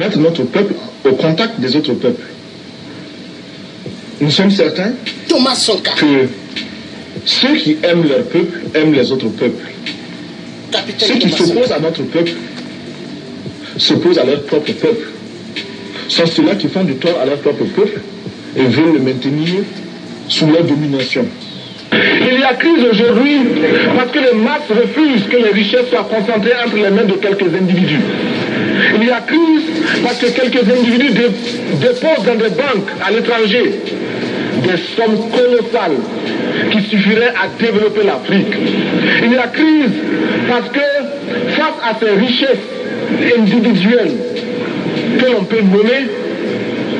mettre notre peuple au contact des autres peuples. Nous sommes certains Thomas Sankara, que ceux qui aiment leur peuple aiment les autres peuples. capitaine Ceux qui Thomas s'opposent Sankara. à notre peuple s'opposent à leur propre peuple. Sont ceux-là qui font du tort à leur propre peuple et veulent le maintenir sous leur domination. Il y a crise aujourd'hui parce que les masses refusent que les richesses soient concentrées entre les mains de quelques individus. Il y a crise parce que quelques individus déposent dans des banques à l'étranger des sommes colossales qui suffiraient à développer l'Afrique. Il y a crise parce que face à ces richesses individuelles que l'on peut nommer,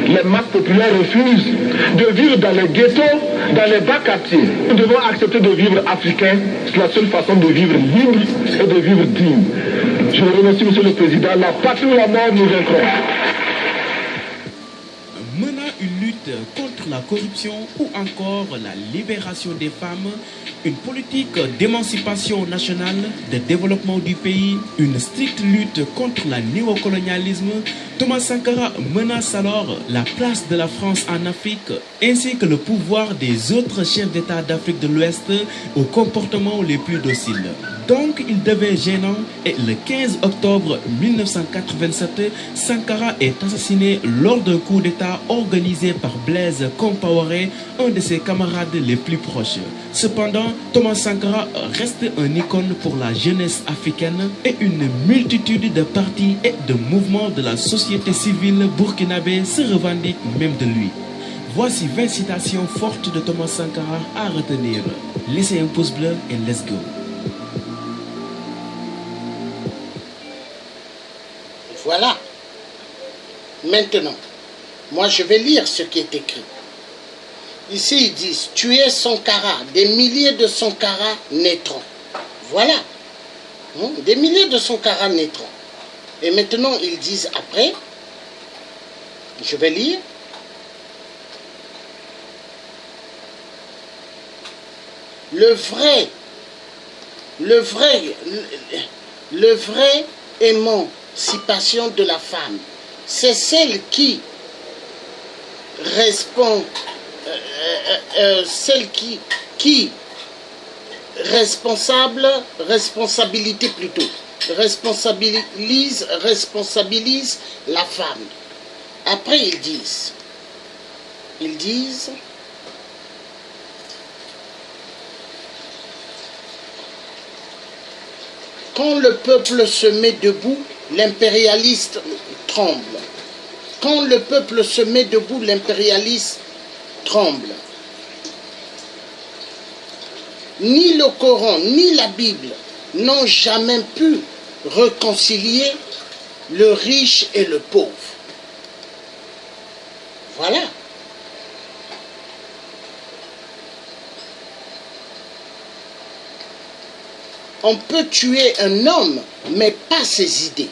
les masses populaires refusent de vivre dans les ghettos, dans les bas quartiers. Nous devons accepter de vivre africain. C'est la seule façon de vivre libre et de vivre digne. Je vous remercie, Monsieur le Président. La patrie ou la mort, nous vaincrons. Menant une lutte contre la corruption ou encore la libération des femmes, une politique d'émancipation nationale, de développement du pays, une stricte lutte contre le néocolonialisme, Thomas Sankara menace alors la place de la France en Afrique ainsi que le pouvoir des autres chefs d'État d'Afrique de l'Ouest aux comportements les plus dociles. Donc il devient gênant et le 15 octobre 1987, Sankara est assassiné lors d'un coup d'État organisé par Blaise Compaoré, un de ses camarades les plus proches. Cependant, Thomas Sankara reste une icône pour la jeunesse africaine et une multitude de partis et de mouvements de la société civile burkinabé se revendiquent même de lui. Voici 20 citations fortes de Thomas Sankara à retenir. Laissez un pouce bleu et let's go. Voilà. Maintenant, moi je vais lire ce qui est écrit. Ici ils disent, tuer Sankara, des milliers de Sankara naîtront. Voilà. Des milliers de Sankara naîtront. Et maintenant ils disent après, je vais lire. Le vrai émancipation de la femme, c'est celle qui responsabilise la femme. Après ils disent quand le peuple se met debout, l'impérialiste tremble. Quand le peuple se met debout, l'impérialiste tremble. Ni le Coran, ni la Bible n'ont jamais pu réconcilier le riche et le pauvre. Voilà. On peut tuer un homme, mais pas ses idées.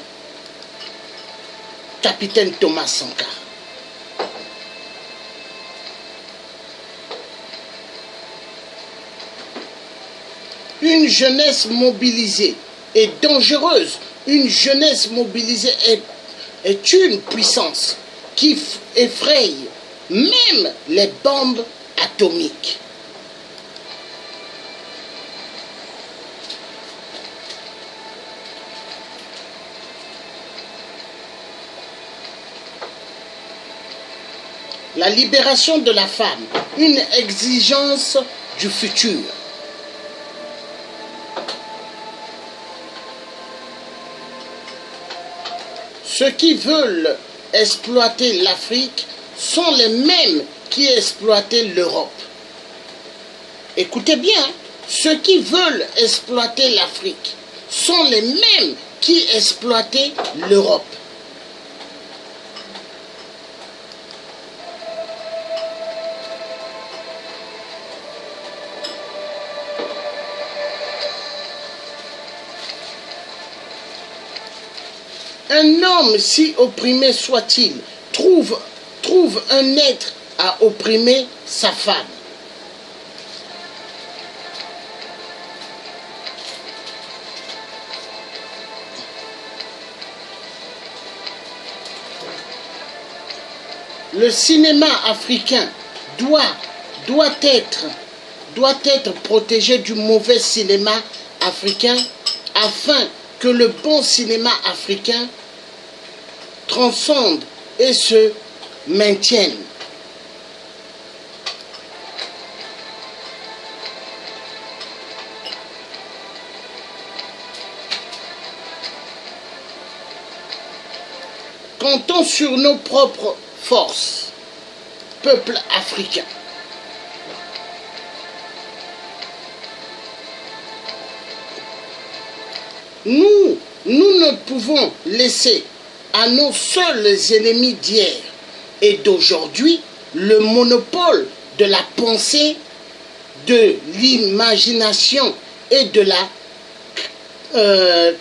Capitaine Thomas Sankara. Une jeunesse mobilisée est dangereuse. Une jeunesse mobilisée est une puissance qui effraie même les bombes atomiques. La libération de la femme, une exigence du futur. Ceux qui veulent exploiter l'Afrique sont les mêmes qui exploitaient l'Europe. Écoutez bien, ceux qui veulent exploiter l'Afrique sont les mêmes qui exploitaient l'Europe. Un homme, si opprimé soit-il, trouve un être à opprimer sa femme. le cinéma africain doit être protégé du mauvais cinéma africain afin que le bon cinéma africain transcende et se maintienne. Comptons sur nos propres forces, peuple africain. Nous ne pouvons laisser à nos seuls ennemis d'hier et d'aujourd'hui le monopole de la pensée, de l'imagination et de la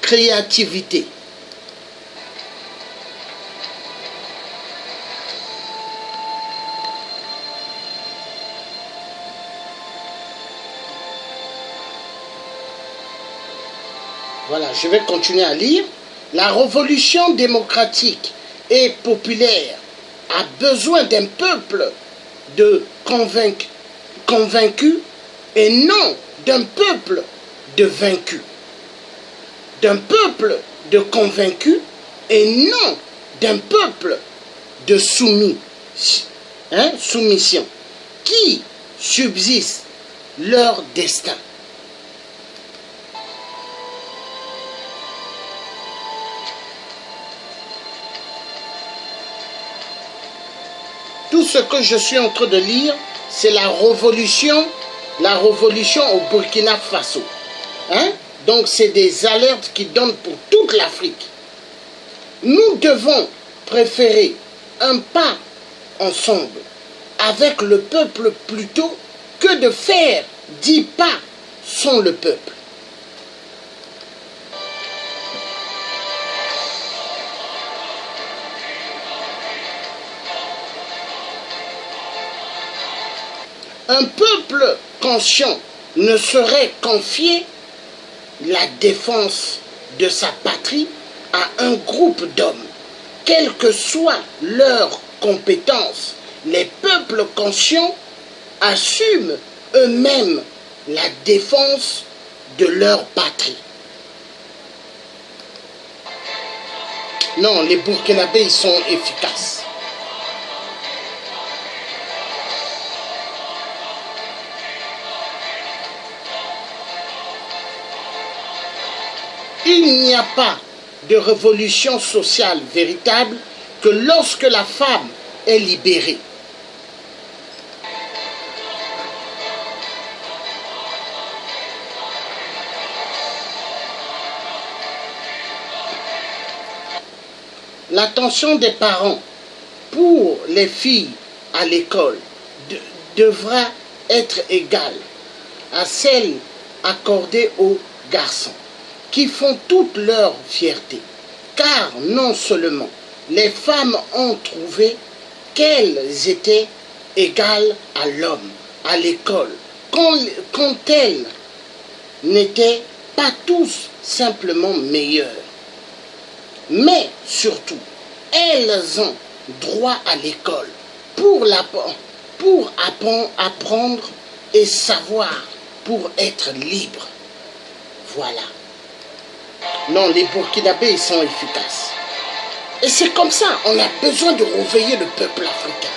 créativité. Voilà, je vais continuer à lire. La révolution démocratique et populaire a besoin d'un peuple de convaincus et non d'un peuple de vaincus. D'un peuple de convaincus et non d'un peuple de soumission qui subsiste leur destin. Tout ce que je suis en train de lire, c'est la révolution au Burkina Faso. Donc c'est des alertes qui donnent pour toute l'Afrique. Nous devons préférer un pas ensemble avec le peuple plutôt que de faire 10 pas sans le peuple. Un peuple conscient ne saurait confier la défense de sa patrie à un groupe d'hommes. Quelles que soient leurs compétences, les peuples conscients assument eux-mêmes la défense de leur patrie. Non, les Burkinabés, ils sont efficaces. Il n'y a pas de révolution sociale véritable que lorsque la femme est libérée. L'attention des parents pour les filles à l'école devra être égale à celle accordée aux garçons, qui font toute leur fierté. Car non seulement les femmes ont trouvé qu'elles étaient égales à l'homme à l'école, quand elles n'étaient pas tous simplement meilleures, mais surtout, elles ont droit à l'école pour apprendre et savoir, pour être libres. Voilà. Non, les Burkinabés, ils sont efficaces. Et c'est comme ça, on a besoin de réveiller le peuple africain.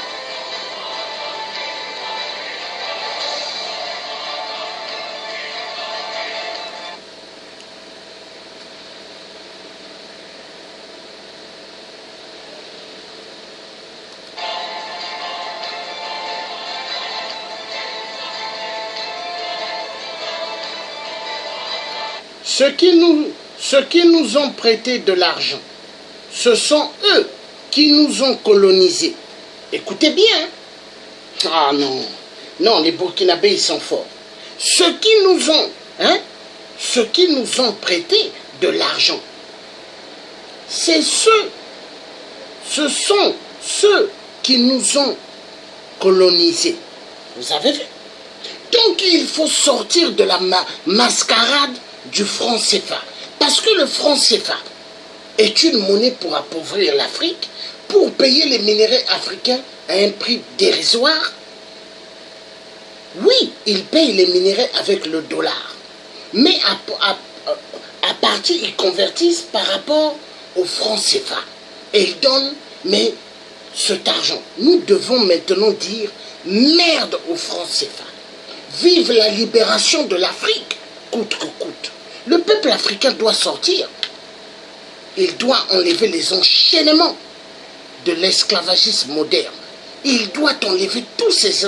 Ceux qui nous ont prêté de l'argent, ce sont eux qui nous ont colonisés. Écoutez bien. Ah non, non, les Burkinabés, ils sont forts. Ceux qui nous ont prêté de l'argent, ce sont ceux qui nous ont colonisés. Vous avez vu? Donc il faut sortir de la mascarade du franc CFA. Parce que le franc CFA est une monnaie pour appauvrir l'Afrique, pour payer les minéraux africains à un prix dérisoire. Oui, ils payent les minerais avec le dollar. Mais à partir, ils convertissent par rapport au franc CFA. Et ils donnent, mais cet argent, nous devons maintenant dire merde au franc CFA. Vive la libération de l'Afrique, coûte que coûte. Le peuple africain doit sortir. Il doit enlever les enchaînements de l'esclavagisme moderne. Il doit enlever tous ces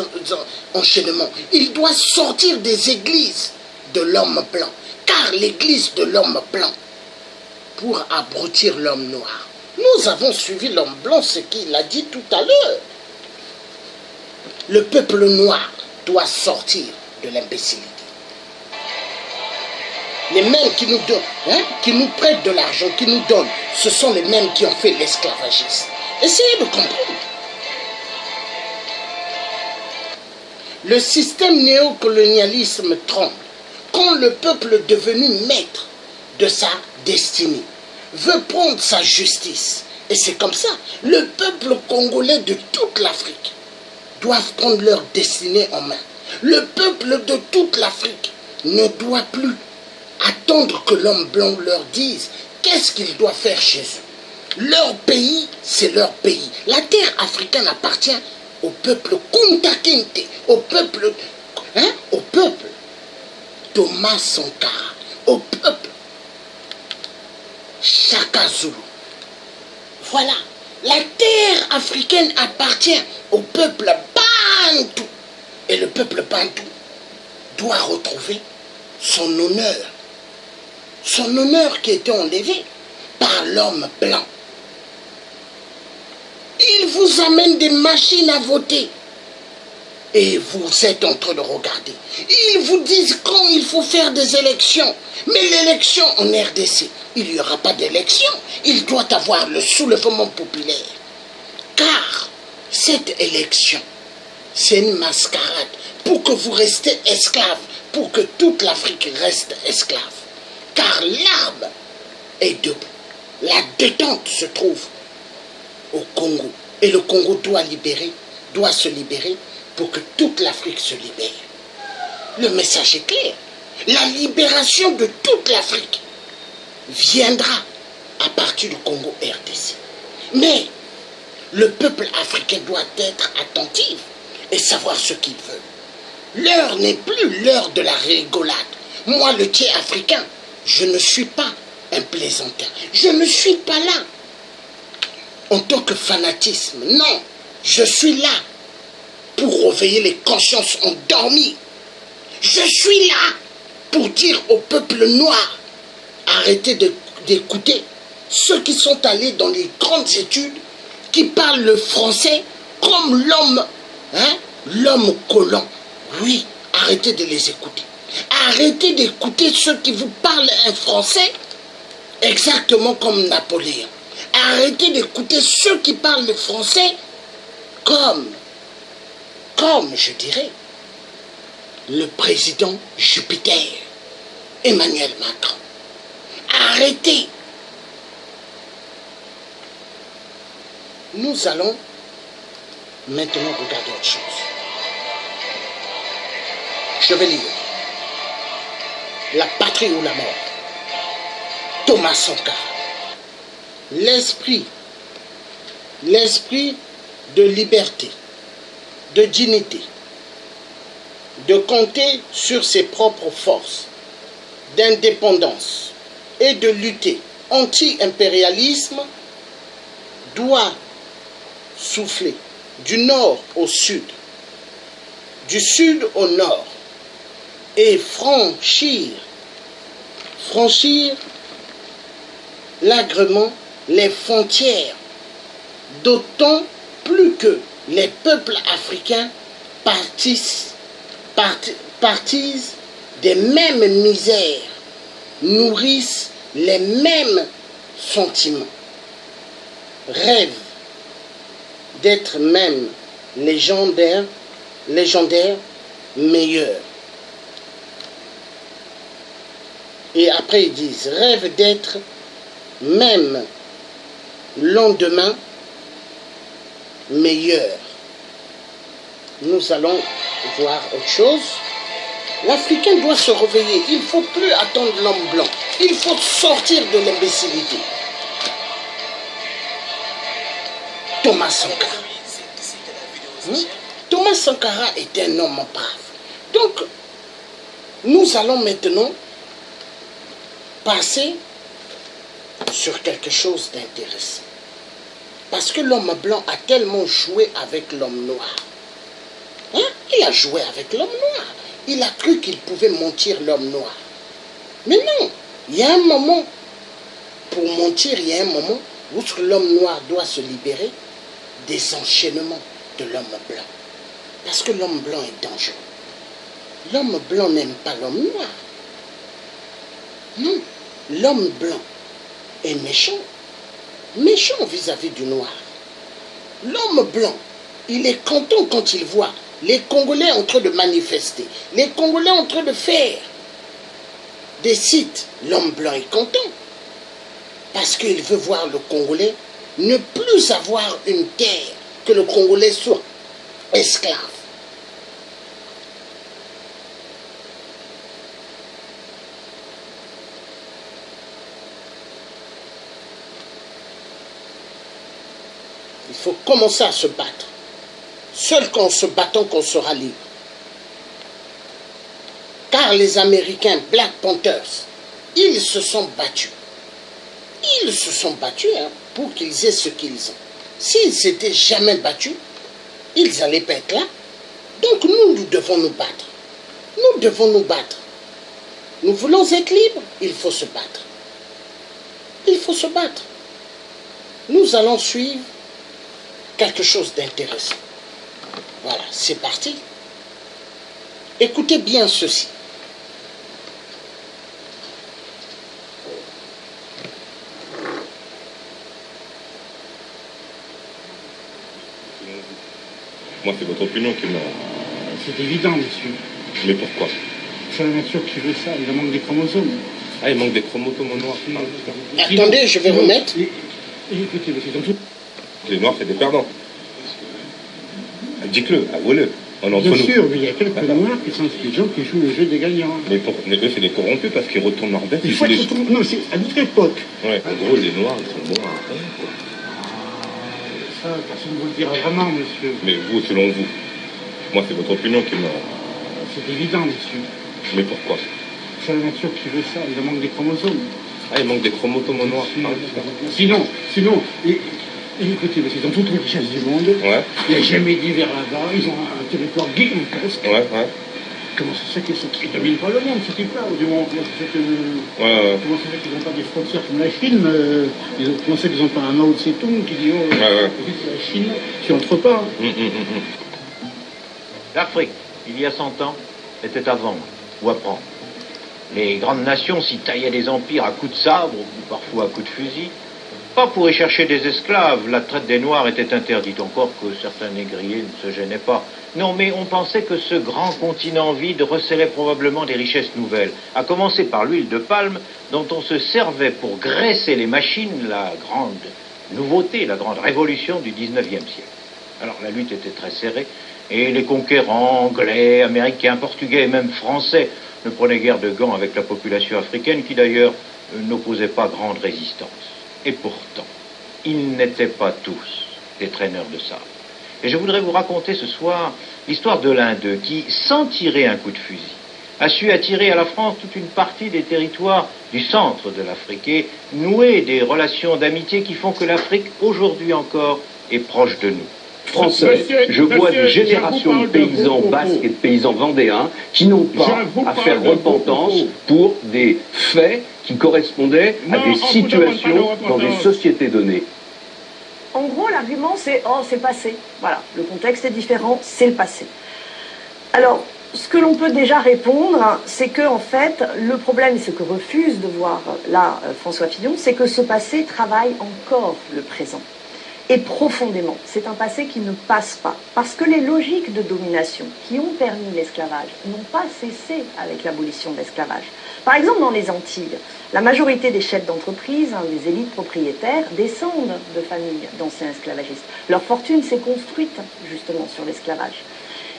enchaînements. Il doit sortir des églises de l'homme blanc. Car l'église de l'homme blanc, pour abrutir l'homme noir. Nous avons suivi l'homme blanc, ce qu'il a dit tout à l'heure. Le peuple noir doit sortir de l'imbécilité. Les mêmes qui nous donnent, qui nous prêtent de l'argent, qui nous donnent, ce sont les mêmes qui ont fait l'esclavagisme. Essayez de comprendre. Le système néocolonialisme tremble quand le peuple devenu maître de sa destinée veut prendre sa justice. Et c'est comme ça. Le peuple congolais de toute l'Afrique doivent prendre leur destinée en main. Le peuple de toute l'Afrique ne doit plus attendre que l'homme blanc leur dise qu'est-ce qu'ils doivent faire chez eux. Leur pays, c'est leur pays. La terre africaine appartient au peuple Kunta Kinte, au peuple Thomas Sankara, au peuple Shaka Zulu. Voilà, la terre africaine appartient au peuple Bantou. Et le peuple Bantou doit retrouver son honneur qui était enlevé par l'homme blanc. Il vous amène des machines à voter. Et vous êtes en train de regarder. Ils vous disent quand il faut faire des élections. Mais l'élection en RDC, il n'y aura pas d'élection. Il doit avoir le soulèvement populaire. Car cette élection, c'est une mascarade pour que vous restez esclaves, pour que toute l'Afrique reste esclave. Car l'arme est debout. La détente se trouve au Congo. Et le Congo doit se libérer pour que toute l'Afrique se libère. Le message est clair. La libération de toute l'Afrique viendra à partir du Congo RDC. Mais le peuple africain doit être attentif et savoir ce qu'il veut. L'heure n'est plus l'heure de la rigolade. Moi, le tiers africain, je ne suis pas un plaisantin. Je ne suis pas là en tant que fanatisme. Non, je suis là pour réveiller les consciences endormies. Je suis là pour dire au peuple noir, arrêtez d'écouter ceux qui sont allés dans les grandes études, qui parlent le français comme l'homme colon. Oui, arrêtez de les écouter. Arrêtez d'écouter ceux qui vous parlent un français exactement comme Napoléon. Arrêtez d'écouter ceux qui parlent le français comme je dirais, le président Jupiter, Emmanuel Macron. Arrêtez. Nous allons maintenant regarder autre chose. Je vais lire La patrie ou la mort. Thomas Sankara. L'esprit de liberté, de dignité, de compter sur ses propres forces, d'indépendance et de lutter anti-impérialisme doit souffler du nord au sud, du sud au nord et franchir largement les frontières, d'autant plus que les peuples africains partisent des mêmes misères, nourrissent les mêmes sentiments, rêvent d'être même légendaires, meilleurs. Et après ils disent, rêvent d'être même lendemain meilleurs. nous allons voir autre chose. L'Africain doit se réveiller. Il ne faut plus attendre l'homme blanc. Il faut sortir de l'imbécilité. Thomas Sankara. Thomas Sankara est un homme brave. Donc, nous allons maintenant passer sur quelque chose d'intéressant. Parce que l'homme blanc a tellement joué avec l'homme noir. Il a joué avec l'homme noir. Il a cru qu'il pouvait mentir l'homme noir. Mais non, il y a un moment, pour mentir, il y a un moment où l'homme noir doit se libérer des enchaînements de l'homme blanc. Parce que l'homme blanc est dangereux. L'homme blanc n'aime pas l'homme noir. Non, l'homme blanc est méchant. Méchant vis-à-vis du noir. L'homme blanc, il est content quand il voit les Congolais en train de manifester, les Congolais en train de faire des sites. L'homme blanc est content parce qu'il veut voir le Congolais ne plus avoir une terre, que le Congolais soit esclave. Il faut commencer à se battre. Seul qu'en se battant qu'on sera libre. Car les Américains, Black Panthers, ils se sont battus. Ils se sont battus pour qu'ils aient ce qu'ils ont. S'ils ne s'étaient jamais battus, ils n'allaient pas être là. Donc nous devons nous battre. Nous devons nous battre. Nous voulons être libres, il faut se battre. Il faut se battre. Nous allons suivre quelque chose d'intéressant. Voilà, c'est parti. Écoutez bien ceci. Moi, c'est votre opinion qui me... C'est évident, monsieur. Mais pourquoi? C'est la nature qui veut ça, il manque des chromosomes. Ah, il manque des chromosomes au noir. Attendez, je vais remettre. Écoutez, monsieur, dans tout... Les noirs, c'est des perdants. Dites-le, avouez-le. Entre Bien nous. sûr, mais il y a quelques noirs qui sont des gens qui jouent le jeu des gagnants. Mais eux, c'est des corrompus parce qu'ils retournent leur veste. Il faut être retourné... Non, c'est à notre époque. Ouais, en gros, les noirs, ils sont noirs. Ça, personne ne vous le dira vraiment, monsieur. Mais vous, selon vous, moi, c'est votre opinion qui me... C'est évident, monsieur. Mais pourquoi? C'est la nature qui veut ça, il manque des chromosomes. Ah, il manque des chromosomes au noir. Sinon, écoutez, monsieur, dans toutes les richesses du monde, Ouais. il n'y a jamais d'hiver là-bas, ils ont un territoire gigantesque. Ouais. Comment ça se fait qu'ils ne dominent pas le monde, ce type-là, du moment comment ça se fait que... Ouais. Comment ça se fait qu'ils n'ont pas des frontières comme la Chine comment ça fait qu'ils n'ont pas un Mao Tse-tung qui dit, oh, c'est la Chine qui entre pas. L'Afrique, il y a 100 ans, était à vendre ou à prendre. Les grandes nations s'y taillaient des empires à coups de sabre ou parfois à coups de fusil. Pas pour y chercher des esclaves, la traite des Noirs était interdite, encore que certains négriers ne se gênaient pas. Non, mais on pensait que ce grand continent vide recélait probablement des richesses nouvelles, à commencer par l'huile de palme, dont on se servait pour graisser les machines, la grande nouveauté, la grande révolution du 19e siècle. Alors la lutte était très serrée, et les conquérants anglais, américains, portugais et même français ne prenaient guère de gants avec la population africaine, qui d'ailleurs n'opposait pas grande résistance. Et pourtant, ils n'étaient pas tous des traîneurs de sable. Et je voudrais vous raconter ce soir l'histoire de l'un d'eux qui, sans tirer un coup de fusil, a su attirer à la France toute une partie des territoires du centre de l'Afrique et nouer des relations d'amitié qui font que l'Afrique, aujourd'hui encore, est proche de nous. Français, je vois des générations de paysans basques et de paysans vendéens qui n'ont pas à faire repentance pour des faits qui correspondaient à des situations dans des sociétés données. En gros, l'argument, c'est « oh, c'est passé ». Voilà, le contexte est différent, c'est le passé. Alors, ce que l'on peut déjà répondre, c'est que, en fait, le problème, et ce que refuse de voir là François Fillon, c'est que ce passé travaille encore le présent. Et profondément, c'est un passé qui ne passe pas. Parce que les logiques de domination qui ont permis l'esclavage n'ont pas cessé avec l'abolition de l'esclavage. Par exemple, dans les Antilles, la majorité des chefs d'entreprise, des élites propriétaires, descendent de familles d'anciens esclavagistes. Leur fortune s'est construite justement sur l'esclavage.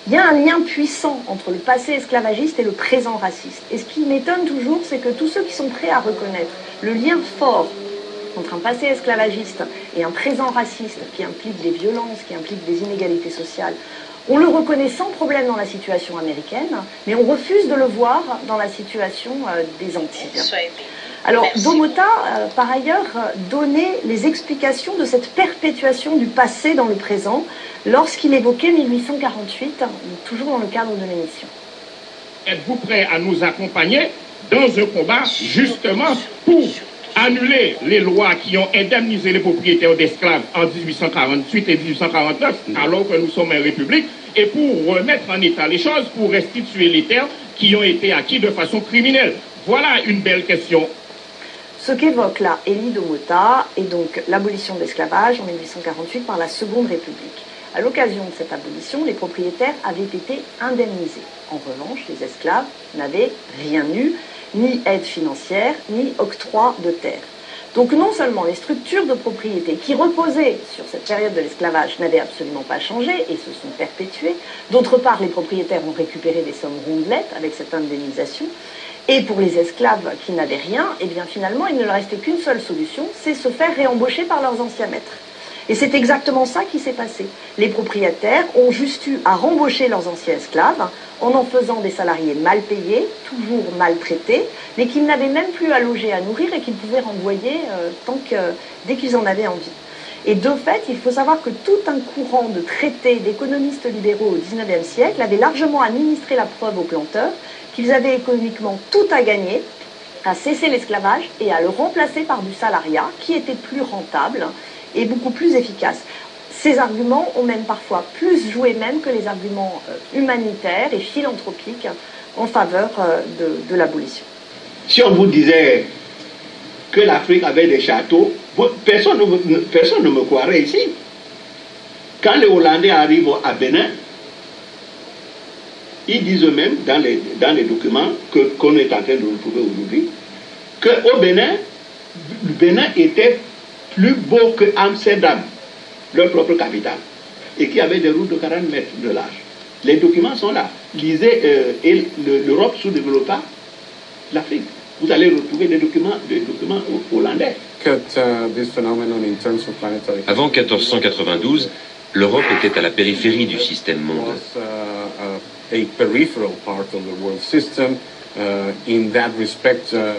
Il y a un lien puissant entre le passé esclavagiste et le présent raciste. Et ce qui m'étonne toujours, c'est que tous ceux qui sont prêts à reconnaître le lien fort entre un passé esclavagiste et un présent raciste qui implique des violences, qui implique des inégalités sociales, on le reconnaît sans problème dans la situation américaine, mais on refuse de le voir dans la situation des Antilles. Alors, Domota, par ailleurs, donnait les explications de cette perpétuation du passé dans le présent lorsqu'il évoquait 1848, toujours dans le cadre de l'émission. Êtes-vous prêt à nous accompagner dans un combat justement pour annuler les lois qui ont indemnisé les propriétaires d'esclaves en 1848 et 1849, alors que nous sommes une république, et pour remettre en état les choses, pour restituer les terres qui ont été acquises de façon criminelle? Voilà une belle question. Ce qu'évoque là Élie Domota est donc l'abolition de l'esclavage en 1848 par la Seconde République. À l'occasion de cette abolition, les propriétaires avaient été indemnisés. En revanche, les esclaves n'avaient rien eu, ni aide financière, ni octroi de terre. Donc non seulement les structures de propriété qui reposaient sur cette période de l'esclavage n'avaient absolument pas changé et se sont perpétuées, d'autre part les propriétaires ont récupéré des sommes rondelettes avec cette indemnisation, et pour les esclaves qui n'avaient rien, eh bien finalement il ne leur restait qu'une seule solution, c'est se faire réembaucher par leurs anciens maîtres. Et c'est exactement ça qui s'est passé. Les propriétaires ont juste eu à rembaucher leurs anciens esclaves en faisant des salariés mal payés, toujours maltraités, mais qu'ils n'avaient même plus à loger, à nourrir et qu'ils pouvaient renvoyer dès qu'ils en avaient envie. Et de fait, il faut savoir que tout un courant de traités d'économistes libéraux au XIXe siècle avait largement administré la preuve aux planteurs qu'ils avaient économiquement tout à gagner à cesser l'esclavage et à le remplacer par du salariat qui était plus rentable et beaucoup plus efficace. Ces arguments ont même parfois plus joué même que les arguments humanitaires et philanthropiques en faveur de l'abolition. Si on vous disait que l'Afrique avait des châteaux, personne ne me croirait ici. Quand les Hollandais arrivent à Bénin, ils disent eux-mêmes dans les documents qu'on est en train de retrouver aujourd'hui, qu'au Bénin, le Bénin était plus beau que Amsterdam, leur propre capitale, et qui avait des routes de 40 mètres de large. Les documents sont là. Lisez l'Europe sous-développée, l'Afrique. Vous allez retrouver des documents hollandais. Avant 1492, l'Europe était à la périphérie du système monde.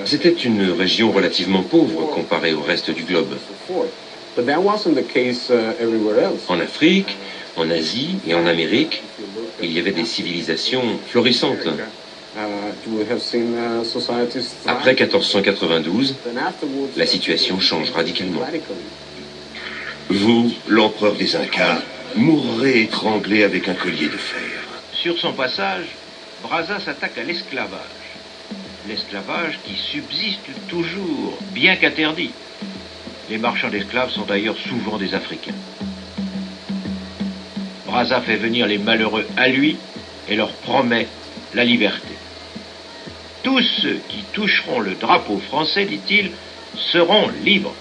C'était une région relativement pauvre comparée au reste du globe. En Afrique, en Asie et en Amérique, il y avait des civilisations florissantes. Après 1492, la situation change radicalement. Vous, l'empereur des Incas, mourrez étranglé avec un collier de fer. Sur son passage, Brazza s'attaque à l'esclavage. L'esclavage qui subsiste toujours, bien qu'interdit. Les marchands d'esclaves sont d'ailleurs souvent des Africains. Brazza fait venir les malheureux à lui et leur promet la liberté. Tous ceux qui toucheront le drapeau français, dit-il, seront libres.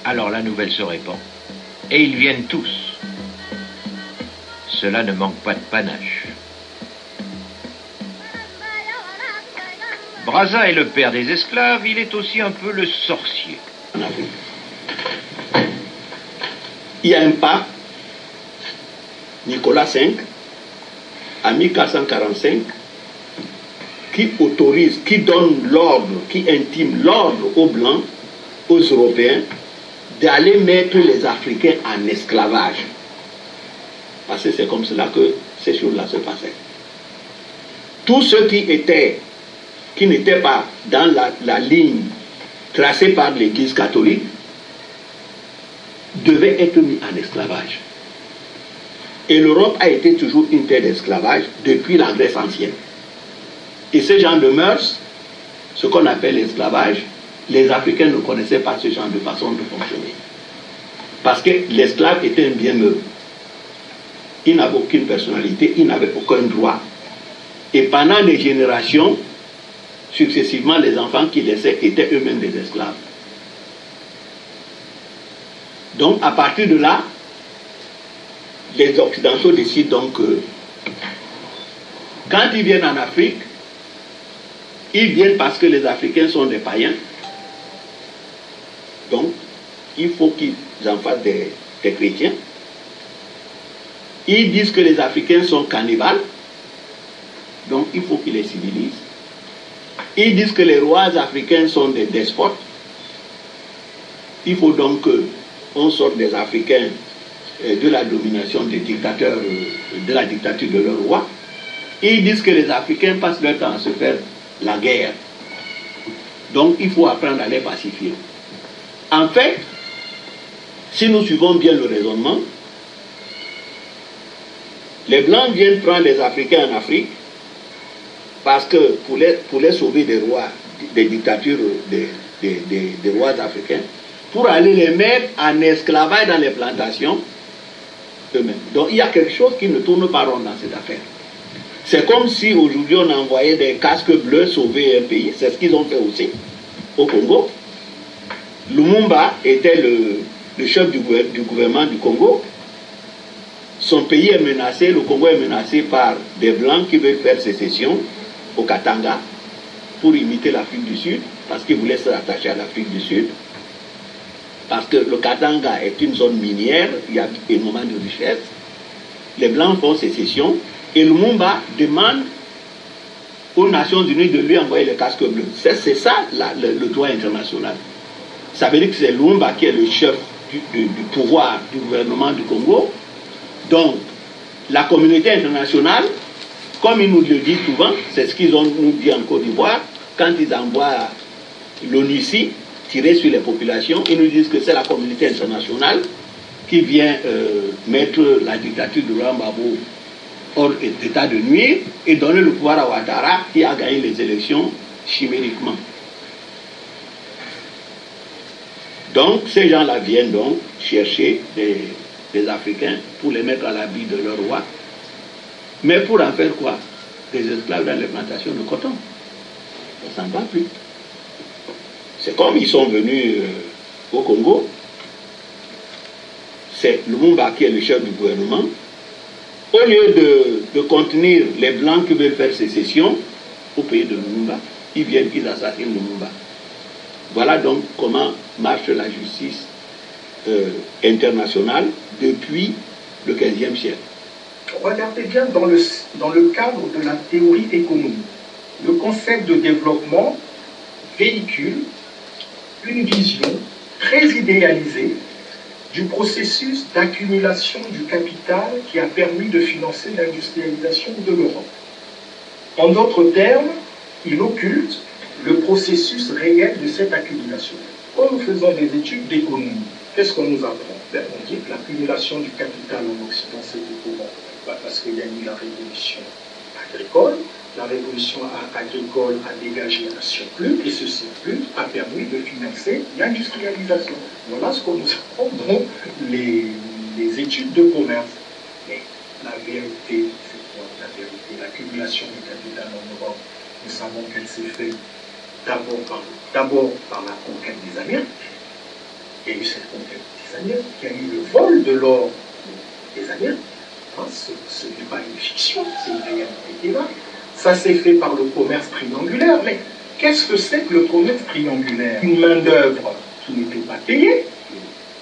Alors la nouvelle se répand, et ils viennent tous. Cela ne manque pas de panache. Brazza est le père des esclaves, il est aussi un peu le sorcier. Il y a un pape, Nicolas V, en 1445, qui autorise, qui donne l'ordre, qui intime l'ordre aux Blancs, aux Européens, d'aller mettre les Africains en esclavage. Parce que c'est comme cela que ces choses-là se passaient. Tous ceux qui n'étaient pas dans la ligne tracée par l'Église catholique devaient être mis en esclavage. Et l'Europe a été toujours une terre d'esclavage depuis la Grèce ancienne. Et ce genre de mœurs, ce qu'on appelle l'esclavage, les Africains ne connaissaient pas ce genre de façon de fonctionner. Parce que l'esclave était un bien meuble. Il n'avait aucune personnalité, il n'avait aucun droit. Et pendant des générations, successivement les enfants qu'ils laissaient, qui étaient eux-mêmes des esclaves. Donc, à partir de là, les Occidentaux décident donc que quand ils viennent en Afrique, ils viennent parce que les Africains sont des païens. Donc, il faut qu'ils en fassent des chrétiens. Ils disent que les Africains sont cannibales. Donc, il faut qu'ils les civilisent. Ils disent que les rois africains sont des despotes. Il faut donc qu'on sorte des Africains de la domination des dictateurs, de la dictature de leur roi. Ils disent que les Africains passent leur temps à se faire la guerre. Donc, il faut apprendre à les pacifier. En fait, si nous suivons bien le raisonnement, les Blancs viennent prendre les Africains en Afrique parce que pour les sauver des rois, des dictatures des rois africains, pour aller les mettre en esclavage dans les plantations eux-mêmes. Donc il y a quelque chose qui ne tourne pas rond dans cette affaire. C'est comme si aujourd'hui on envoyait des casques bleus sauver un pays. C'est ce qu'ils ont fait aussi au Congo. Lumumba était le chef du gouvernement du Congo. Son pays est menacé, le Congo est menacé par des Blancs qui veulent faire sécession au Katanga pour imiter l'Afrique du Sud, parce qu'ils voulaient se rattacher à l'Afrique du Sud. Parce que le Katanga est une zone minière, il y a énormément de richesses. Les Blancs font sécession et Lumumba demande aux Nations Unies de lui envoyer les casques bleus. C'est ça le droit international. Ça veut dire que c'est Lumumba qui est le chef du pouvoir du gouvernement du Congo. Donc, la communauté internationale, comme ils nous le disent souvent, c'est ce qu'ils nous dit en Côte d'Ivoire, quand ils envoient l'ONUCI tirer sur les populations, ils nous disent que c'est la communauté internationale qui vient mettre la dictature de Rwambabo hors d'état de nuire et donner le pouvoir à Ouattara qui a gagné les élections chimériquement. Donc, ces gens-là viennent donc chercher des Africains pour les mettre à l'abri de leur roi. Mais pour en faire quoi? Des esclaves dans les plantations de coton. Ça ne va plus. C'est comme ils sont venus au Congo. C'est Lumumba qui est le chef du gouvernement. Au lieu de contenir les Blancs qui veulent faire sécession au pays de Lumumba, ils viennent, ils assassinent Lumumba. Voilà donc comment marche la justice internationale depuis le XVe siècle. Regardez bien dans le cadre de la théorie économique. Le concept de développement véhicule une vision très idéalisée du processus d'accumulation du capital qui a permis de financer l'industrialisation de l'Europe. En d'autres termes, il occulte le processus réel de cette accumulation. Quand nous faisons des études d'économie, qu'est-ce qu'on nous apprend? On dit que l'accumulation du capital en Occident, c'était comment? Parce qu'il y a eu la révolution agricole. La révolution agricole a dégagé un surplus et ce surplus a permis de financer l'industrialisation. Voilà ce qu'on nous apprend dans les études de commerce. Mais la vérité, c'est quoi la vérité? L'accumulation du capital en Europe, nous savons qu'elle s'est faite d'abord par la conquête des Amériques. Il y a eu cette conquête des Amériques, il y a eu le vol de l'or des Amériques. Hein, ce n'est pas une fiction, c'est une réalité qui est là. Ça s'est fait par le commerce triangulaire. Mais qu'est-ce que c'est que le commerce triangulaire? Une main-d'œuvre qui n'était pas payée,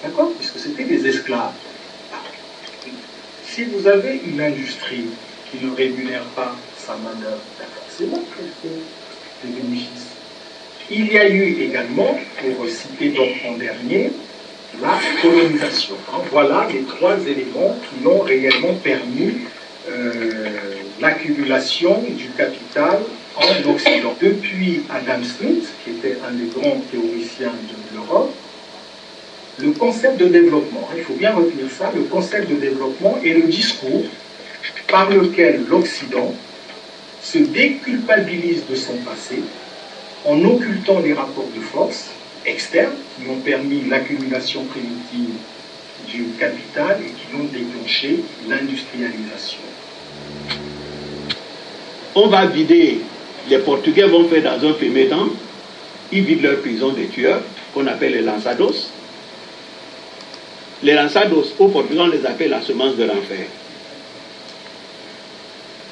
d'accord? Puisque c'était des esclaves. Si vous avez une industrie qui ne rémunère pas sa main-d'œuvre, c'est bon qu'elle fait des bénéfices. Il y a eu également, pour citer donc en dernier, la colonisation. Voilà les trois éléments qui ont réellement permis l'accumulation du capital en Occident. Depuis Adam Smith, qui était un des grands théoriciens de l'Europe, le concept de développement, il faut bien retenir ça, le concept de développement est le discours par lequel l'Occident se déculpabilise de son passé en occultant les rapports de force externes qui ont permis l'accumulation primitive du capital et qui ont déclenché l'industrialisation. On va vider Les Portugais vont faire dans un premier temps, ils vident leur prison des tueurs, qu'on appelle les lançados. Les lançados, au Portugal, on les appelle la semence de l'enfer.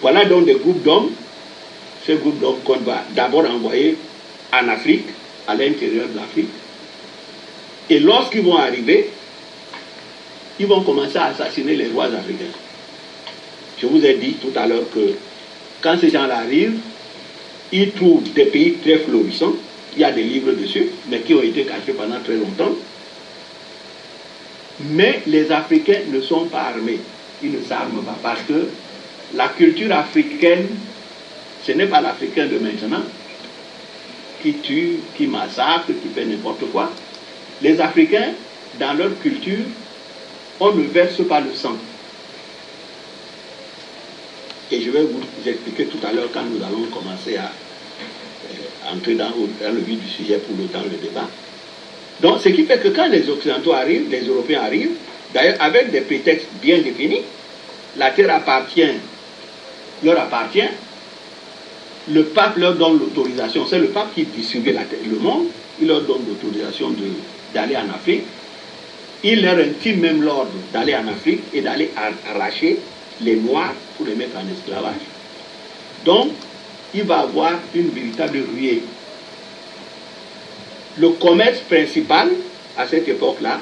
Voilà donc des groupes d'hommes, ces groupes d'hommes qu'on va d'abord envoyer en Afrique, à l'intérieur de l'Afrique. Et lorsqu'ils vont arriver, ils vont commencer à assassiner les rois africains. Je vous ai dit tout à l'heure que quand ces gens-là arrivent, ils trouvent des pays très florissants, il y a des livres dessus, mais qui ont été cachés pendant très longtemps. Mais les Africains ne sont pas armés, ils ne s'arment pas, parce que la culture africaine, ce n'est pas l'Africain de maintenant, qui tue, qui massacre, qui fait n'importe quoi. Les Africains, dans leur culture, on ne verse pas le sang. Et je vais vous expliquer tout à l'heure quand nous allons commencer à entrer dans le vif du sujet dans le débat. Donc, ce qui fait que quand les Occidentaux arrivent, les Européens arrivent, d'ailleurs avec des prétextes bien définis, la terre leur appartient, le pape leur donne l'autorisation, c'est le pape qui distribue le monde, il leur donne l'autorisation d'aller en Afrique, il leur intime même l'ordre d'aller en Afrique et d'aller arracher les Noirs pour les mettre en esclavage. Donc, il va y avoir une véritable ruée. Le commerce principal, à cette époque-là,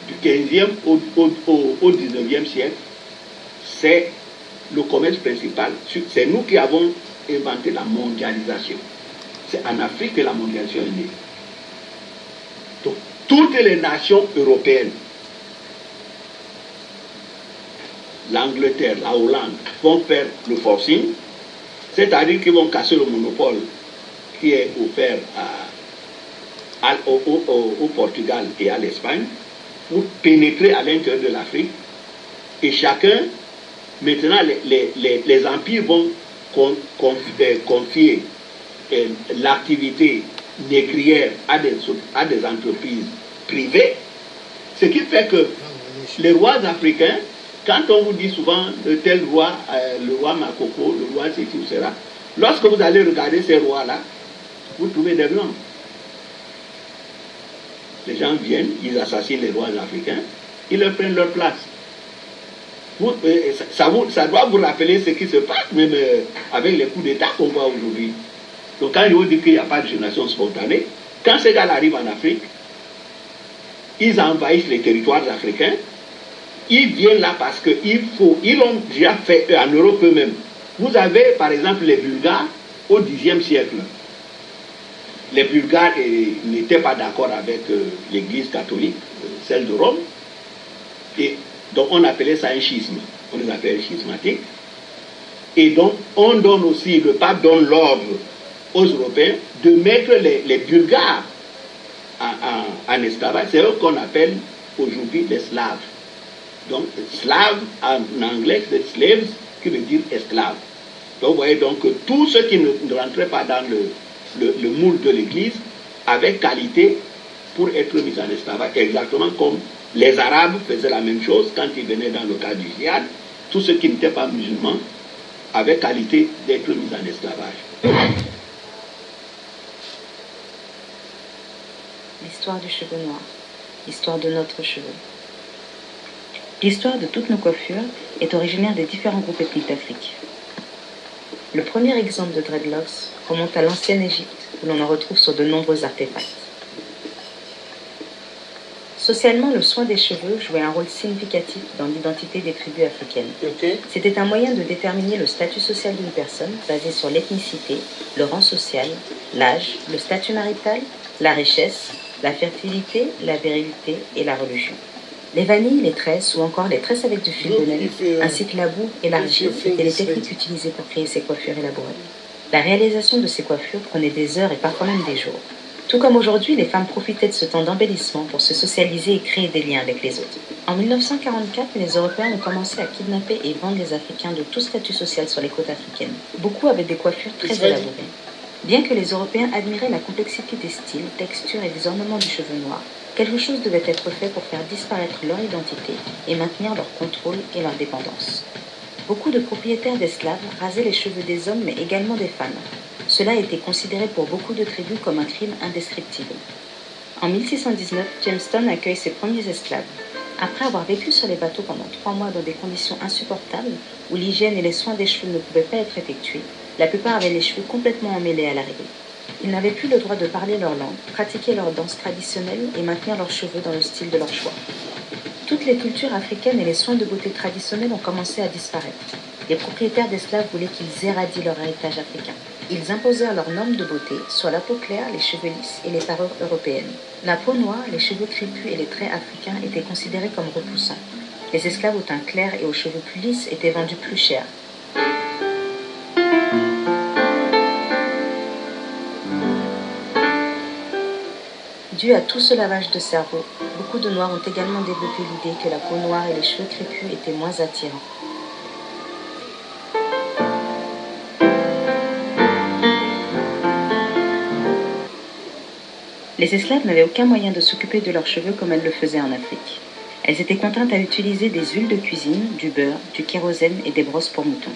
du 15e au 19e siècle, c'est le commerce principal. C'est nous qui avons inventé la mondialisation. C'est en Afrique que la mondialisation est née. Donc, toutes les nations européennes, l'Angleterre, la Hollande, vont faire le forcing, c'est-à-dire qu'ils vont casser le monopole qui est offert au Portugal et à l'Espagne pour pénétrer à l'intérieur de l'Afrique. Et chacun, maintenant, les empires vont confier l'activité négrière à des entreprises privées, ce qui fait que les rois africains, quand on vous dit souvent de tel roi, le roi Makoko, le roi ceci ou cela, lorsque vous allez regarder ces rois-là, vous trouvez des blancs. Les gens viennent, ils assassinent les rois africains, ils leur prennent leur place. Ça doit vous rappeler ce qui se passe même avec les coups d'État qu'on voit aujourd'hui. Donc quand je vous dis qu'il n'y a pas de génération spontanée, quand ces gars arrivent en Afrique, ils envahissent les territoires africains, ils viennent là parce qu'ils l'ont déjà fait en Europe eux-mêmes. Vous avez par exemple les Bulgares au Xe siècle. Les Bulgares n'étaient pas d'accord avec l'église catholique, celle de Rome, et donc on appelait ça un schisme, on les appelait schismatiques. Et donc on donne aussi, le pape donne l'ordre aux Européens de mettre les Bulgares en esclavage. C'est eux qu'on appelle aujourd'hui les Slaves. Donc Slaves en anglais c'est slaves, qui veut dire esclaves. Donc vous voyez donc que tous ceux qui ne rentraient pas dans le moule de l'église avaient qualité pour être mis en esclavage, exactement comme les Arabes faisaient la même chose quand ils venaient dans le cas du djihad. Tous ceux qui n'étaient pas musulmans avaient qualité d'être mis en esclavage. L'histoire du cheveu noir, l'histoire de notre cheveu. L'histoire de toutes nos coiffures est originaire des différents groupes ethniques d'Afrique. Le premier exemple de dreadlocks remonte à l'ancienne Égypte, où l'on en retrouve sur de nombreux artefacts. Socialement, le soin des cheveux jouait un rôle significatif dans l'identité des tribus africaines. C'était un moyen de déterminer le statut social d'une personne basé sur l'ethnicité, le rang social, l'âge, le statut marital, la richesse, la fertilité, la virilité et la religion. Les vanilles, les tresses ou encore les tresses avec du fil de laine, ainsi que la boue et l'argile étaient les techniques utilisées pour créer ces coiffures élaborées. La réalisation de ces coiffures prenait des heures et parfois même des jours. Tout comme aujourd'hui, les femmes profitaient de ce temps d'embellissement pour se socialiser et créer des liens avec les autres. En 1944, les Européens ont commencé à kidnapper et vendre les Africains de tout statut social sur les côtes africaines. Beaucoup avaient des coiffures très élaborées. Bien que les Européens admiraient la complexité des styles, textures et des ornements du cheveu noir, quelque chose devait être fait pour faire disparaître leur identité et maintenir leur contrôle et leur dépendance. Beaucoup de propriétaires d'esclaves rasaient les cheveux des hommes mais également des femmes. Cela était considéré pour beaucoup de tribus comme un crime indescriptible. En 1619, Jamestown accueille ses premiers esclaves. Après avoir vécu sur les bateaux pendant 3 mois dans des conditions insupportables, où l'hygiène et les soins des cheveux ne pouvaient pas être effectués, la plupart avaient les cheveux complètement emmêlés à l'arrivée. Ils n'avaient plus le droit de parler leur langue, pratiquer leur danse traditionnelle et maintenir leurs cheveux dans le style de leur choix. Toutes les cultures africaines et les soins de beauté traditionnels ont commencé à disparaître. Les propriétaires d'esclaves voulaient qu'ils éradient leur héritage africain. Ils imposèrent leurs normes de beauté, soit la peau claire, les cheveux lisses et les parures européennes. La peau noire, les cheveux crépus et les traits africains étaient considérés comme repoussants. Les esclaves au teint clair et aux cheveux plus lisses étaient vendus plus cher. Dû à tout ce lavage de cerveau, beaucoup de Noirs ont également développé l'idée que la peau noire et les cheveux crépus étaient moins attirants. Les esclaves n'avaient aucun moyen de s'occuper de leurs cheveux comme elles le faisaient en Afrique. Elles étaient contraintes à utiliser des huiles de cuisine, du beurre, du kérosène et des brosses pour moutons.